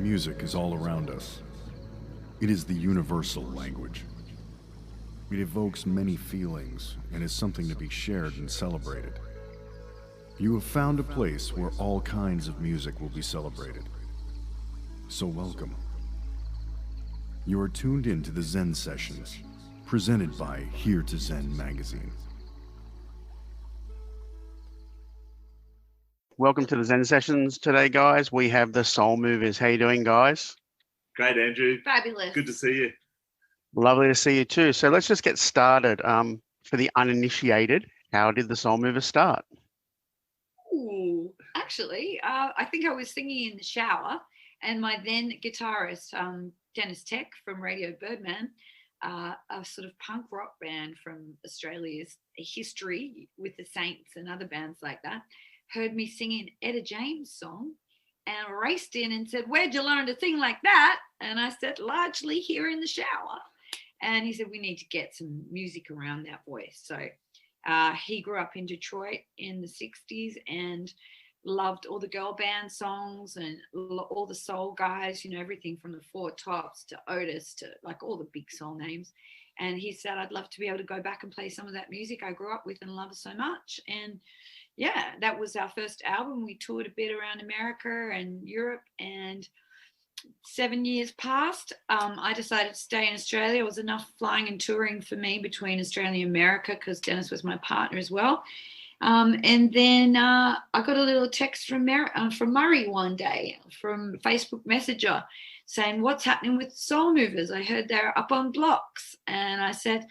Music is all around us. It is the universal language. It evokes many feelings and is something to be shared and celebrated. You have found a place where all kinds of music will be celebrated. So welcome. You are tuned in to the Zen Sessions, presented by Here to Zen magazine. Welcome to the Zen Sessions today, guys. We have the Soul Movers. How you doing, guys? Great, Andrew. Fabulous. Good to see you. Lovely to see you too. So let's just get started. For the uninitiated, how did the Soul Movers start? Ooh, actually, I think I was singing in the shower, and my then guitarist, Dennis Tech from Radio Birdman, a sort of punk rock band from Australia's history with the Saints and other bands like that, heard me singing Etta James' song and raced in and said, "Where'd you learn to sing like that?" And I said, "Largely here in the shower." And he said, "We need to get some music around that voice." So he grew up in Detroit in the 60s and loved all the girl band songs and all the soul guys, you know, everything from the Four Tops to Otis to like all the big soul names. And he said, "I'd love to be able to go back and play some of that music I grew up with and love so much." And yeah, that was our first album. We toured a bit around America and Europe, and 7 years passed. I decided to stay in Australia. It was enough flying and touring for me between Australia and America because Dennis was my partner as well. And then I got a little text from Murray one day from Facebook Messenger saying, "What's happening with Soul Movers? I heard they're up on blocks." And I said,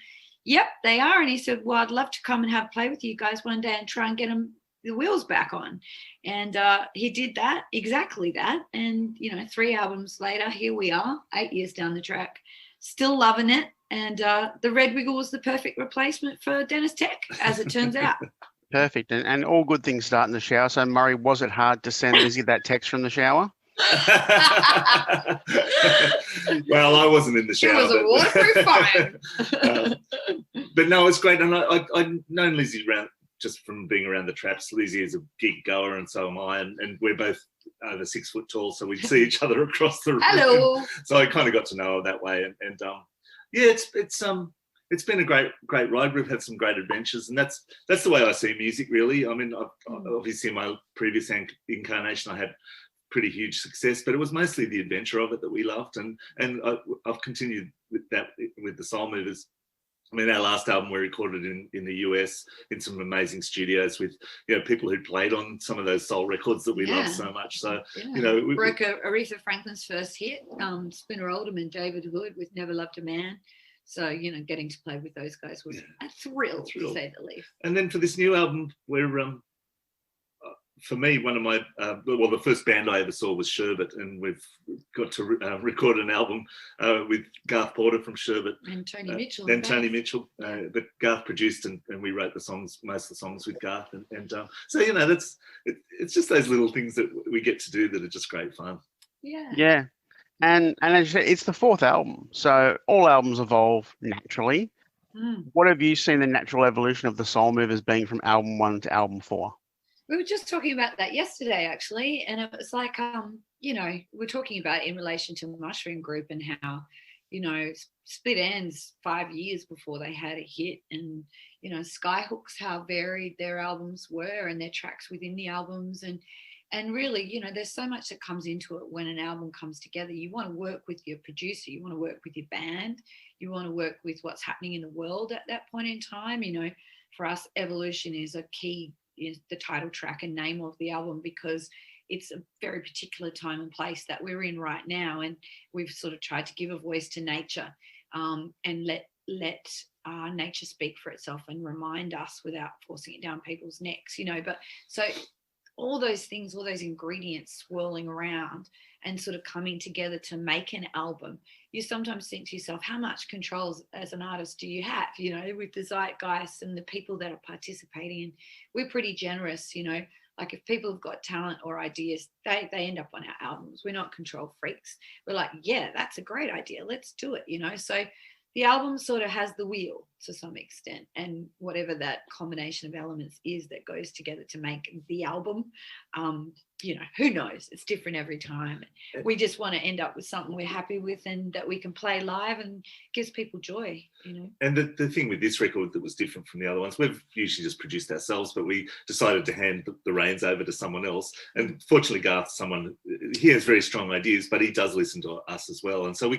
"Yep, they are." And he said, "Well, I'd love to come and have a play with you guys one day and try and get the wheels back on." And he did that, exactly that. And, you know, 3 albums later, here we are, 8 years down the track, still loving it. And the Red Wiggle was the perfect replacement for Dennis Tech, as it turns out. Perfect. And all good things start in the shower. So, Murray, was it hard to send Lizzie that text from the shower? Well, I wasn't in the shower. It was a waterproof phone. But no, it's great. And I've known Lizzie just from being around the traps. Lizzie is a gig goer and so am I. And we're both over 6 foot tall, so we'd see each other across the room. Hello. So I kind of got to know her that way. And yeah, it's been a great ride. We've had some great adventures, and that's the way I see music, really. I mean, obviously in my previous incarnation, I had pretty huge success, but it was mostly the adventure of it that we loved, and I've continued with that with the Soul Movers. I mean, our last album we recorded in the US in some amazing studios with, you know, people who played on some of those soul records that we love so much. So, you know, we broke Aretha Franklin's first hit, Spinner Oldham and David Hood with "Never Loved a Man." So, you know, getting to play with those guys was a thrill, to say the least. And then for this new album, we're for me, one of my the first band I ever saw was Sherbet, and we've got to record an album with Garth Porter from Sherbet and Tony Mitchell. Tony Mitchell, but Garth produced and we wrote the songs, most of the songs with Garth, and so, you know, it's just those little things that we get to do that are just great fun. Yeah. And as you said, it's the 4th album, so all albums evolve naturally. What have you seen the natural evolution of the Soul Movers being from album 1 to album 4? We were just talking about that yesterday, actually, and it was like, you know, we're talking about in relation to Mushroom Group and how, you know, Split Enz 5 years before they had a hit, and, you know, Skyhooks, how varied their albums were and their tracks within the albums, and really, you know, there's so much that comes into it when an album comes together. You want to work with your producer, you want to work with your band, you want to work with what's happening in the world at that point in time. You know, for us, Evolution is a key, is the title track and name of the album, because it's a very particular time and place that we're in right now, and we've sort of tried to give a voice to nature, and let nature speak for itself and remind us without forcing it down people's necks, you know. But so all those things, all those ingredients swirling around and sort of coming together to make an album, you sometimes think to yourself, how much control as an artist do you have, you know, with the zeitgeist and the people that are participating? And we're pretty generous, you know, like if people have got talent or ideas, they end up on our albums. We're not control freaks. We're like, yeah, that's a great idea, let's do it, you know. So the album sort of has the wheel to some extent, and whatever that combination of elements is that goes together to make the album, you know, who knows? It's different every time. We just want to end up with something we're happy with and that we can play live and gives people joy, you know. And the thing with this record that was different from the other ones, we've usually just produced ourselves, but we decided to hand the reins over to someone else. And fortunately, Garth's he has very strong ideas, but he does listen to us as well. And so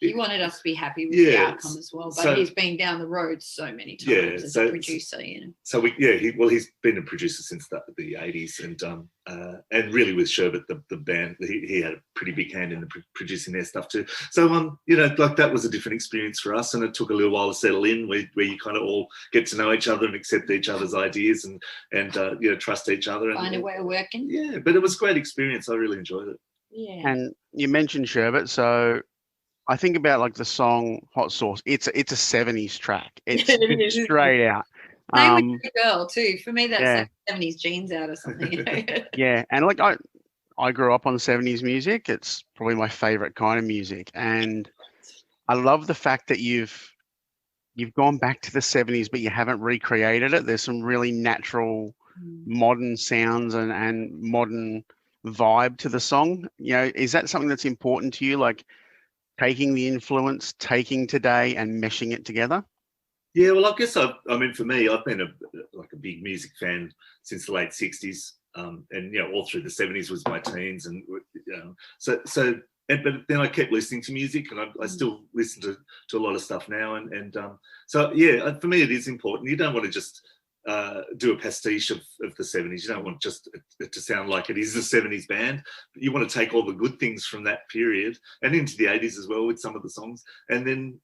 he wanted us to be happy with the outcome as well, but he's been down the road so many times as a producer, you know. So he's been a producer since the 80s, and really with Sherbet, the band, he had a pretty big hand in producing their stuff too. So you know, like that was a different experience for us, and it took a little while to settle in, where you kind of all get to know each other and accept each other's ideas and you know, trust each other. Find a way of working. Yeah, but it was a great experience. I really enjoyed it. Yeah. And you mentioned Sherbet, so I think about like the song Hot Sauce. It's a 70s track. It's straight out. Same with the girl too. For me, that's like 70s jeans out or something. You know? Yeah, and like I grew up on 70s music. It's probably my favorite kind of music, and I love the fact that you've gone back to the 70s, but you haven't recreated it. There's some really natural, modern sounds and modern vibe to the song. You know, is that something that's important to you? Like taking the influence, taking today, and meshing it together? Yeah, well, I guess for me, I've been a big music fan since the late 60s, and you know, all through the 70s was my teens, and you know, but then I kept listening to music, and I still listen to a lot of stuff now, and so yeah, for me it is important. You don't want to just do a pastiche of the 70s. You don't want just it to sound like it is a 70s band. You want to take all the good things from that period and into the 80s as well with some of the songs, and then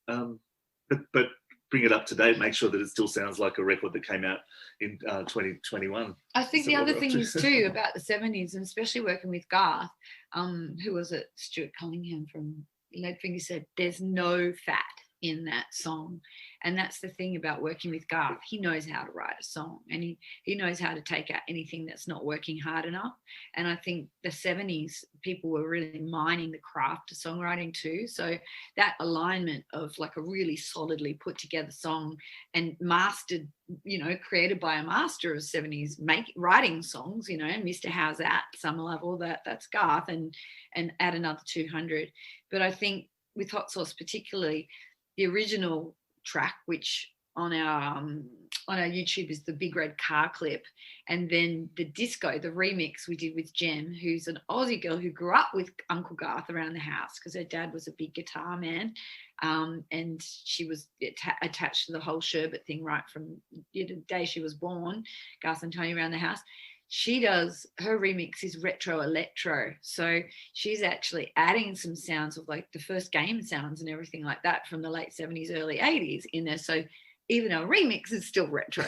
but bring it up to date, make sure that it still sounds like a record that came out in 2021. I think the other thing is too about the 70s, and especially working with Garth, who was it, Stuart Cunningham from Leadfinger, said there's no fat in that song. And that's the thing about working with Garth. He knows how to write a song, and he knows how to take out anything that's not working hard enough. And I think the 70s, people were really mining the craft of songwriting too. So that alignment of like a really solidly put together song and mastered, you know, created by a master of 70s writing songs, you know, Mr. How's That, Summer Level, that's Garth, and add another 200. But I think with Hot Sauce particularly, the original track, which on our YouTube is the Big Red Car clip, and then the disco, the remix we did with Jem, who's an Aussie girl who grew up with Uncle Garth around the house because her dad was a big guitar man, and she was attached to the whole Sherbet thing right from the day she was born. Garth and Tony around the house. She does, her remix is retro electro. So she's actually adding some sounds of like the first game sounds and everything like that from the late 70s, early 80s in there. So even our remix is still retro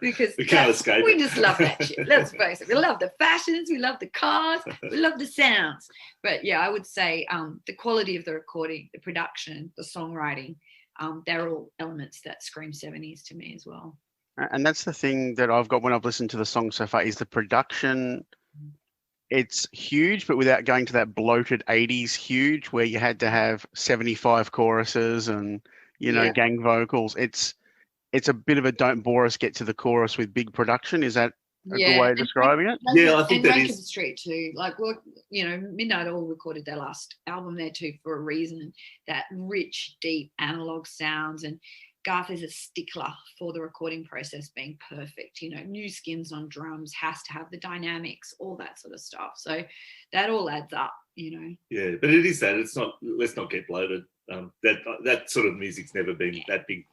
because we can't escape we it. Just love that shit. Let's face it. We love the fashions, we love the cars, we love the sounds. But yeah, I would say the quality of the recording, the production, the songwriting, they're all elements that scream 70s to me as well. And that's the thing that I've got when I've listened to the song so far is the production. It's huge, but without going to that bloated 80s huge where you had to have 75 choruses and, you know, gang vocals. It's a bit of a don't bore us, get to the chorus with big production. Is that a good way of describing it? Yeah, I think that Rankin is. Street too. Like, well, you know, Midnight Oil recorded their last album there too for a reason. That rich, deep analog sounds, and Garth is a stickler for the recording process being perfect. You know, new skins on drums, has to have the dynamics, all that sort of stuff. So that all adds up, you know. Yeah, but it is that. It's not. Let's not get bloated. That sort of music's never been that big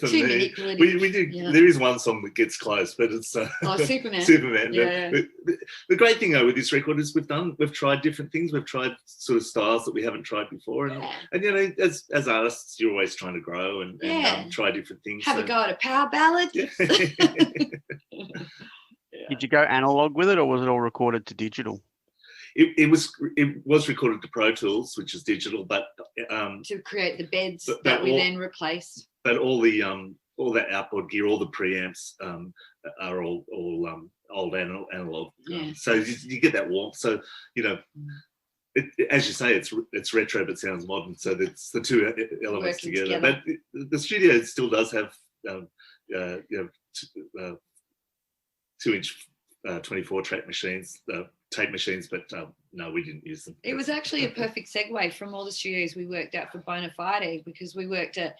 for Too me. manipulative. We do. Yeah. There is one song that gets close, but it's Superman. Superman. Yeah. The great thing though with this record is we've tried different things. We've tried sort of styles that we haven't tried before, and you know, as artists, you're always trying to grow and try different things. Have a go at a power ballad. Yeah. Did you go analog with it, or was it all recorded to digital? It was recorded to Pro Tools, which is digital, but to create the beds that we then replaced. But all that outboard gear, all the preamps are all old analog. Yeah. So you get that warmth. So you know, as you say, it's retro but sounds modern. So it's the two elements Working together. together. But the studio still does have 2-inch 24-track machines, tape machines, but no, we didn't use them. It was actually a perfect segue from all the studios we worked at for Bonafide, because we worked at,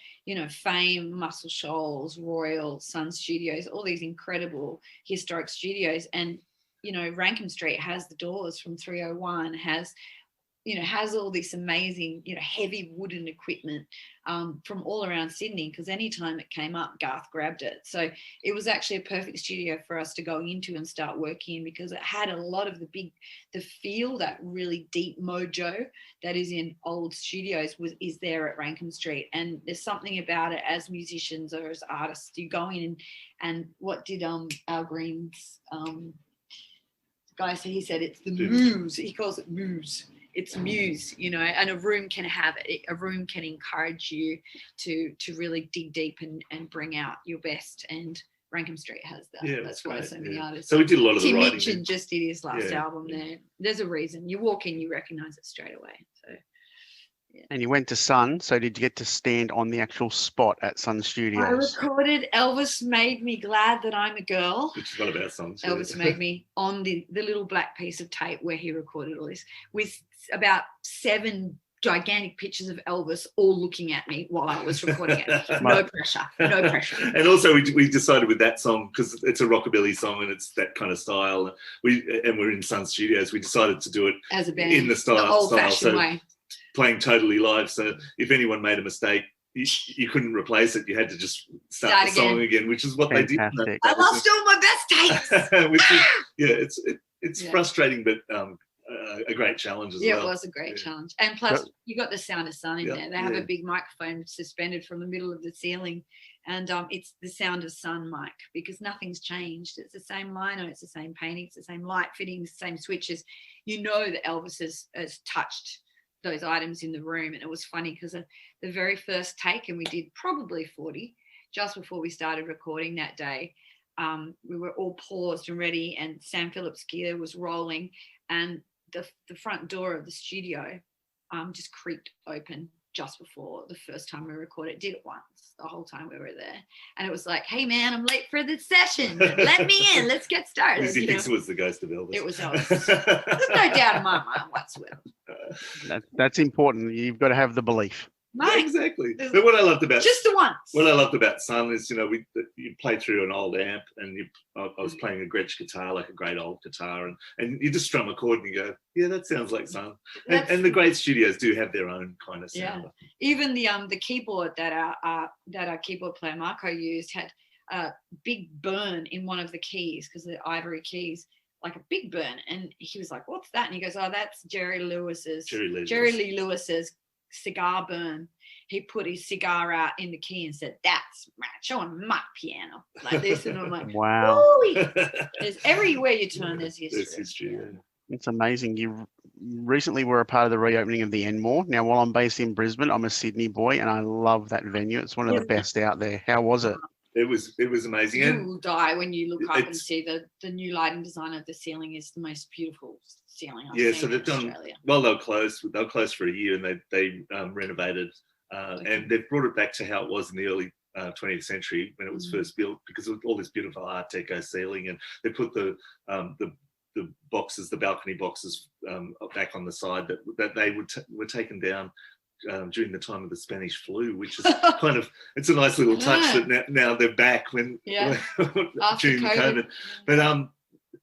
Fame, Muscle Shoals, Royal, Sun Studios, all these incredible historic studios. And, Rankin Street has the doors from 301, has all this amazing, heavy wooden equipment from all around Sydney, because anytime it came up, Garth grabbed it. So it was actually a perfect studio for us to go into and start working in, because it had a lot of the feel, that really deep mojo that is in old studios is there at Rankin Street. And there's something about it as musicians or as artists. You go in and what did Al Green's guy say? He said it's the muse. He calls it muse. It's muse, and a room can have it. A room can encourage you to really dig deep and bring out your best. And Rankin Street has that. Yeah, that's why so many artists. So we did a lot of the Tim writing. Minchin just did his last album there. There's a reason. You walk in, you recognise it straight away. So. Yeah. And you went to Sun, so did you get to stand on the actual spot at Sun Studios? I recorded Elvis Made Me Glad That I'm a Girl. Which is one of our songs. Elvis Made Me on the little black piece of tape where he recorded all this, with about 7 gigantic pictures of Elvis all looking at me while I was recording it. No pressure. And also we decided with that song, because it's a rockabilly song and it's that kind of style, we're in Sun Studios, we decided to do it as a band in the style, the old-fashioned way. Playing totally live. So if anyone made a mistake, you couldn't replace it. You had to just start the song again, which is what Fantastic. they did. I lost all my best takes. Which is, it's frustrating, but a great challenge as well. Yeah, it was a great challenge. And plus, you got the Sound of Sun in there. They have a big microphone suspended from the middle of the ceiling. And it's the Sound of Sun mic, because nothing's changed. It's the same lino, it's the same painting, it's the same light fittings, the same switches. You know that Elvis has touched those items in the room. And it was funny because the very first take, and we did probably 40 just before we started recording that day, we were all paused and ready, and Sam Phillips' gear was rolling, and the front door of the studio just creaked open just before the first time we recorded. It did it once the whole time we were there, and it was like, hey man, I'm late for the session, let me in, let's get started. He thinks it was the ghost of Elvis. It was Elvis. There's no doubt in my mind whatsoever. That's important. You've got to have the belief. Yeah, exactly. But what I loved about Sun is, you play through an old amp, and I was playing a Gretsch guitar, like a great old guitar, and you just strum a chord and you go, yeah, that sounds like Sun. And the great studios do have their own kind of sound. Yeah. Even the keyboard that our keyboard player Marko used had a big burn in one of the keys, because the ivory keys, like a big burn, and he was like, "What's that?" And he goes, "Oh, that's Jerry Lee Lewis's cigar burn. He put his cigar out in the key and said, that's on my piano," like this. And I'm like, wow. There's everywhere you turn, there's history. There's history, yeah. It's amazing. You recently were a part of the reopening of the Enmore. Now, while I'm based in Brisbane, I'm a Sydney boy, and I love that venue. It's one of the best out there. How was it? It was amazing. You will die when you look up and see the new lighting design of the ceiling is the most beautiful ceiling I've seen. So they've done Australia. well. They were closed for a year, and they renovated, and they've brought it back to how it was in the early 20th century when it was first built, because of all this beautiful Art Deco ceiling, and they put the boxes, the balcony boxes, back on the side that they were taken down during the time of the Spanish flu, which is kind of, it's a nice little touch that now they're back when during COVID. But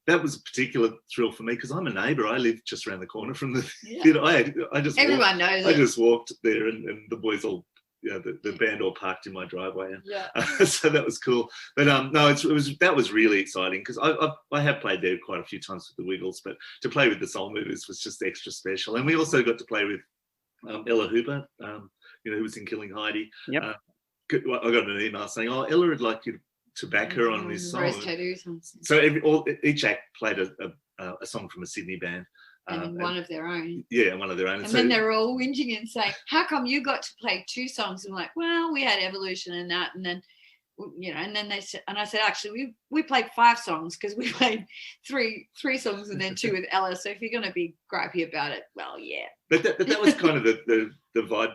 that was a particular thrill for me, because I'm a neighbour. I live just around the corner from the theatre. I just everyone knows. I just walked there, and the boys all, the band all parked in my driveway, and so that was cool. But that was really exciting, because I have played there quite a few times with the Wiggles, but to play with the Soul Movers was just extra special. And we also got to play with Ella Hooper, who was in Killing Heidi. Yep. I got an email saying, "Oh, Ella would like you to back her on this song." Rose tattoos. So each act played a song from a Sydney band. And one of their own. Yeah, one of their own. And then they were all whinging and saying, "How come you got to play 2 songs?" And I'm like, "Well, we had Evolution and that." And then and then they said, and I said, actually, we played 5 songs because we played three songs and then 2 with Ella. So if you're going to be gripey about it, well, yeah. But that was kind of the vibe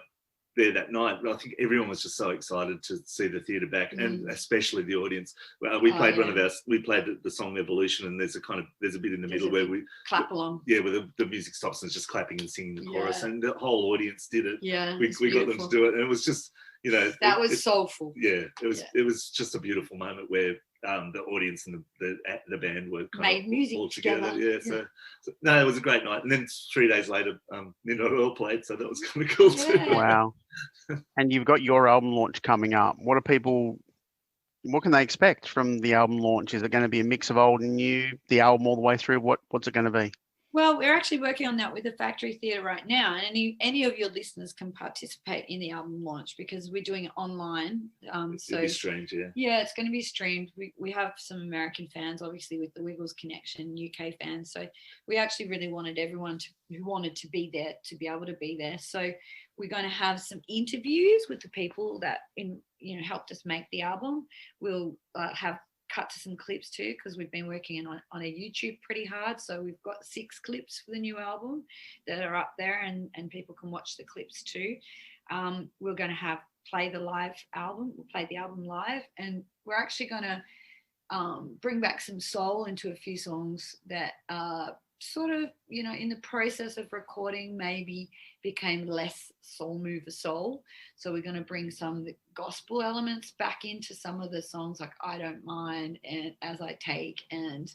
there that night. I think everyone was just so excited to see the theatre back, and especially the audience. We played the song Evolution, and there's a bit in the middle where we clap along. Yeah, where the music stops and it's just clapping and singing the chorus, and the whole audience did it. Yeah, we got them to do it, and it was just, that was soulful. Yeah, it was just a beautiful moment where the audience and the band were made music all together. Yeah, so no, it was a great night. And then 3 days later, Midnight Oil played, so that was kind of cool too. Wow! And you've got your album launch coming up. What can they expect from the album launch? Is it going to be a mix of old and new? The album all the way through? What's it going to be? Well, we're actually working on that with the Factory Theatre right now, and any of your listeners can participate in the album launch because we're doing it online. It'll be strange, yeah. Yeah, it's going to be streamed. We have some American fans, obviously, with the Wiggles connection, UK fans. So we actually really wanted everyone who wanted to be there to be able to be there. So we're going to have some interviews with the people that helped us make the album. We'll have cut to some clips too, because we've been working on a YouTube pretty hard. So we've got 6 clips for the new album that are up there, and people can watch the clips too. We're going to play the live album. We'll play the album live, and we're actually going to bring back some soul into a few songs that sort of, in the process of recording maybe became less soul mover soul. So we're going to bring some of the gospel elements back into some of the songs, like I Don't Mind and As I Take and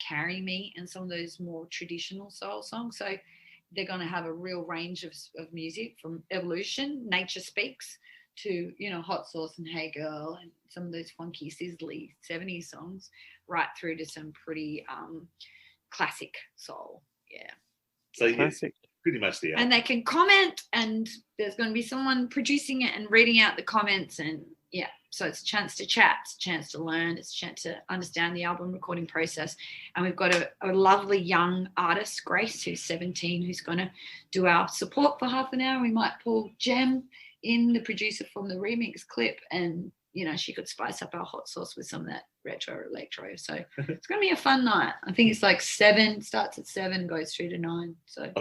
Carry Me, and some of those more traditional soul songs. So they're going to have a real range of music, from Evolution, Nature Speaks, to Hot Sauce and Hey Girl, and some of those funky sizzly 70s songs, right through to some pretty classic soul. Yeah. So perfect. Pretty much the album. And they can comment, and there's going to be someone producing it and reading out the comments, and so it's a chance to chat, it's a chance to learn, it's a chance to understand the album recording process. And we've got a lovely young artist, Grace, who's 17, who's going to do our support for half an hour. We might pull Jem in, the producer from the remix clip, and she could spice up our hot sauce with some of that retro electro. So it's going to be a fun night. I think it's like 7, starts at 7, goes through to 9. So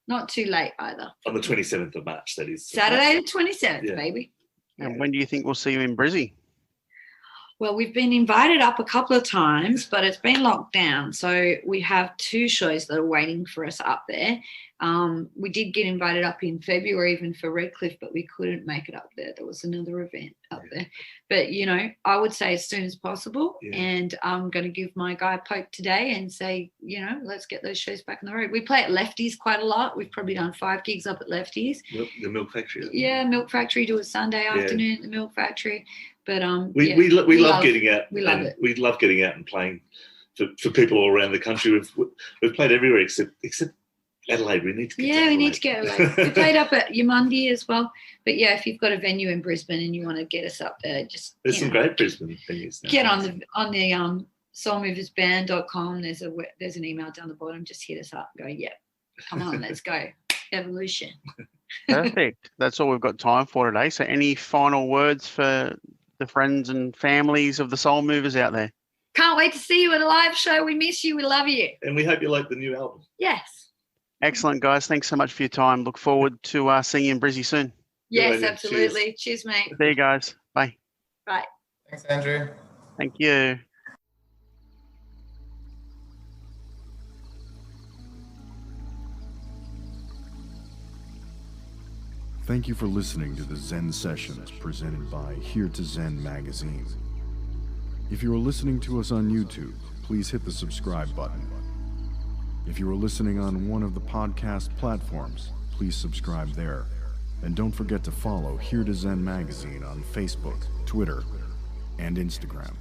not too late either. On the 27th of March, that is. Saturday the 27th, baby. And when do you think we'll see you in Brizzy? Well, we've been invited up a couple of times, but it's been locked down. So we have 2 shows that are waiting for us up there. We did get invited up in February even for Redcliffe, but we couldn't make it up there. There was another event up there. But, I would say as soon as possible. Yeah. And I'm going to give my guy a poke today and say, let's get those shows back on the road. We play at Lefties quite a lot. We've probably done 5 gigs up at Lefties. The Milk Factory. Yeah, Milk Factory, do a Sunday afternoon at the Milk Factory. But we love getting out. We love it. We love getting out and playing for people all around the country. We've played everywhere except Adelaide. We need to get Adelaide. We played up at Yamundi as well. But if you've got a venue in Brisbane and you want to get us up there, just there's some great Brisbane venues now. Get on the soulmoversband.com. There's an email down the bottom. Just hit us up and go, come on, let's go. Evolution. Perfect. That's all we've got time for today. So any final words for the friends and families of the Soul Movers out there? Can't wait to see you at a live show. We miss you. We love you. And we hope you like the new album. Yes. Excellent, guys. Thanks so much for your time. Look forward to seeing you in Brizzy soon. Yes, absolutely. Cheers, mate. See you guys. Bye. Bye. Thanks, Andrew. Thank you. Thank you for listening to the Zen Sessions presented by Here to Zen magazine. If you are listening to us on YouTube, please hit the subscribe button. If you are listening on one of the podcast platforms, please subscribe there. And don't forget to follow Here to Zen magazine on Facebook, Twitter, and Instagram.